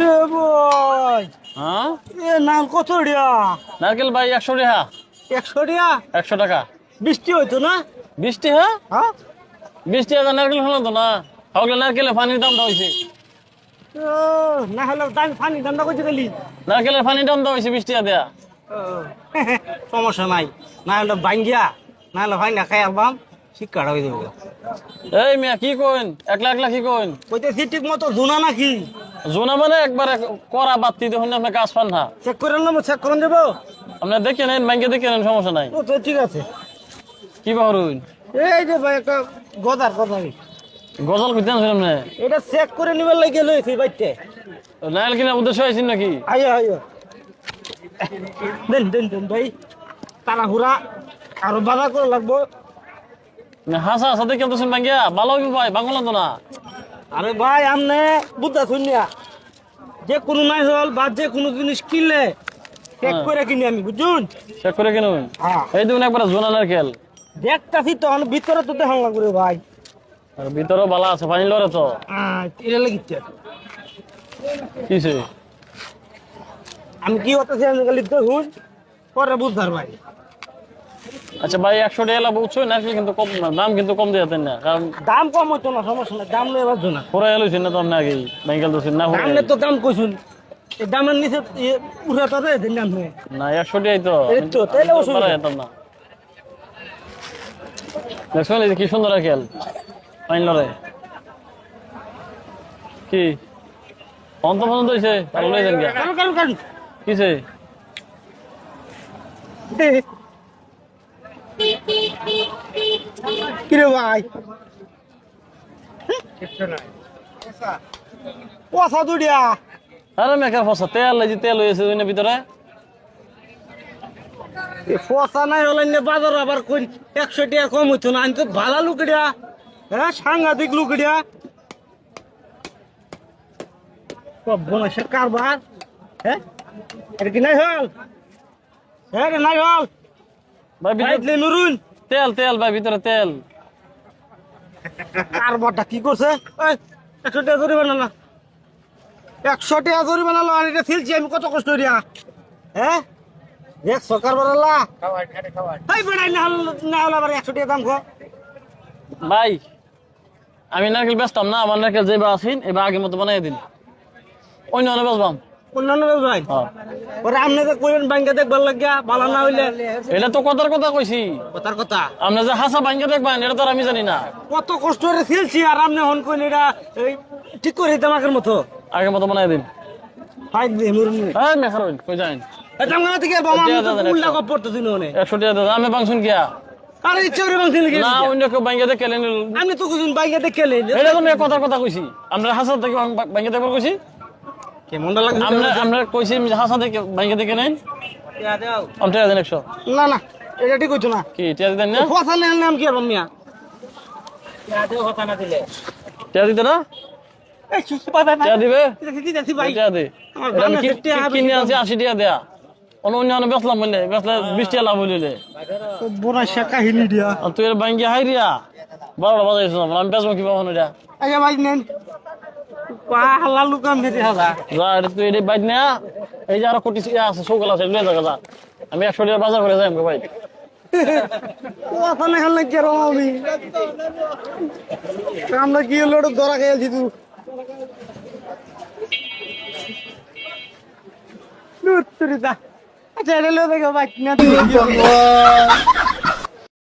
এ বই হ্যাঁ এ নাম কত রিয়া নারকেল ভাই 100 টাকা 100 রিয়া 100 টাকা বৃষ্টি হইতো না 20 টাকা হ্যাঁ 20 টাকা নারকেল হলো তো না হগলে নারকেলের পানির দামটা হইছে ও না হলে দাম পানি দামটা কইতে গেলি নারকেলের পানির দামটা হইছে 20 টাকা দেয়া সমস্যা নাই না হলে ভাঙ্গিয়া না হলে ভাঙ্গা খাই আলবাম শিক্ষাটা হয়ে যাবে এই মিয়া কি কইন একলা একলা কি কইন কইতেছি ঠিক মতো জোনা নাকি জোনা মানে একবারে করা বাতি দেখুন আপনি কাজ পান না চেক করে নেব চেক করে দেবো আপনি দেখে নেন ব্যাংকে দেখে নেন সমস্যা নাই ও তো ঠিক আছে কি বাহরুন এই যে ভাই একটা গদার গদারি গজল কইতেন শুনলাম না এটা চেক করে নিবার লাগে লইছি বাইতে নাইল কিনা উদ্দেশ্য হয়েছিল নাকি আইও আইও দেন দেন দেন ভাই তাড়াহুড়া আরো বাধা করে লাগবো হাসা হাসা দেখে তো শুন ব্যাংকিয়া ভালো হইব ভাই বাংলা তো না আরে ভাই আমনে বুদ্ধা শুনিয়া যে কোনো নাই হল বা যে কোনো জিনিস কিনলে চেক করে কিনি আমি বুঝুন চেক করে কিনুন হ্যাঁ এই দেখুন একবার জোনা নারকেল দেখতাছি তো আমি ভিতরে তো দেখা লাগবে রে ভাই আর ভিতরেও বালা আছে পানি লড়ে তো এটা লাগিচ্ছে কিসে আমি কি হতেছি আমি খালি দেখুন পরে বুঝতার ভাই আচ্ছা ভাই 100 টাকা বুঝছো নারকেল কিন্তু কম না দাম কিন্তু কম দিয়ে দেন না কারণ দাম কম হইতো না সমস্যা নাই দাম লই বাজো না পুরো এলুছেন না তো আপনি আগেই ব্যাংকেল তো না দাম তো দাম কইছুন এই দামের নিচে উড়ে তো রে দিন দাম না 100 টাকাই তো এই তো, তাইলে অসুবিধা বাড়াই যেতাম না দেখছেন এই যে কি সুন্দর নারকেল পানি লড়ে কি অন্ত পর্যন্ত হয়েছে ভালো লয়ে যান গিয়া কারণ কারণ কারণ কিসে কিরে ভাই পয়সা দুড়িয়া আরে মেকার ফসা তেল লাগি তেল হয়েছে ওই ভিতরে পয়সা নাই হলে বাজার আবার কোন 100 টাকা কম হইতো না আমি তো ভালো লুকড়িয়া হ্যাঁ সাংঘাতিক লুকড়িয়া বনাসের কারবার হ্যাঁ এটা কি নাই হল হ্যাঁ রে নাই হল ভাই ভিতরে নুরুন তেল তেল ভাই ভিতরে তেল কারবারটা কি করছে এই 100 টাকা জরিমানা না 100 টাকা জরিমানা লো আর এটা ফেলছি আমি কত কষ্ট করিয়া হ্যাঁ দেখ সরকার বড়লা এই বেড়াই না হল আবার 100 টাকা দাম কো ভাই আমি নারকেল বেচতাম না আমার নারকেল যেবা আছেন এবার আগের মতো বানাই দিন অন্য অন্য বেচবাম অন্যান্য ভাই হ্যাঁ ওরে আমনে যে কইলেন ব্যাংকে দেখবার লাগিয়া ভালো না হইলে এটা তো কথার কথা কইছি কথার কথা আপনি যে হাসা ব্যাংকে দেখবেন এটা তো আর আমি জানি না কত কষ্ট করে ফেলছি আর আপনি হন কইলে এটা এই ঠিক করে দিতাম আগের মতো আগের মতো বানাই দিন ফাইক দিয়ে মুরুন হ্যাঁ মেখার কই যাইন এটা আমরা থেকে বাবা উল্টা কপ পড়তে দিন ওনে 100 টাকা দাও আমি বাংশুন কিয়া আরে ইচ্ছা করে বাংতে লাগে না অন্য কেউ ব্যাংকে দেখে আপনি তো কইছেন ব্যাংকে দেখলে এটা তো কথার কথা কইছি আমরা হাসা থেকে ব্যাংকে দেখবার কইছি কেমনটা লাগে আমরা কইছি হাসা থেকে ব্যাংকে দেখে নেন অন্টার দেন 100 না না এটা ঠিক হইতো না কি টিয়া দেন না কথা নেন নাম কি আর মিয়া টিয়া দিতে না এই বাবা টিয়া দিবে কি দেখি ভাই টিয়া দে আমার এটা আমি বাংলা টিয়া হবে কিনে আনছি 80 টাকা দেয়া অন্য অন্য বেচলাম বললে বেচলে 20 টাকা লাভ হইলে বনাসের কাহিনী দিয়া আর তুই এর ব্যাংকে হাইরিয়া 12টা বাজাইছ আমি বেচবো কি পাবো না এটা আচ্ছা ভাই নেন পা হালা লুকাম দিতে হালা যা এটা তুই এটা বাইক না এই যে আরো কোটি আছে সৌকাল আছে লয়ে যা আমি 100 টাকা বাজার করে যাই আমাকে ভাই কথা না হল কি আর আমি আমরা কি লোড ধরা খেয়েছি তুই আচ্ছা এটা লো দেখো বাইক না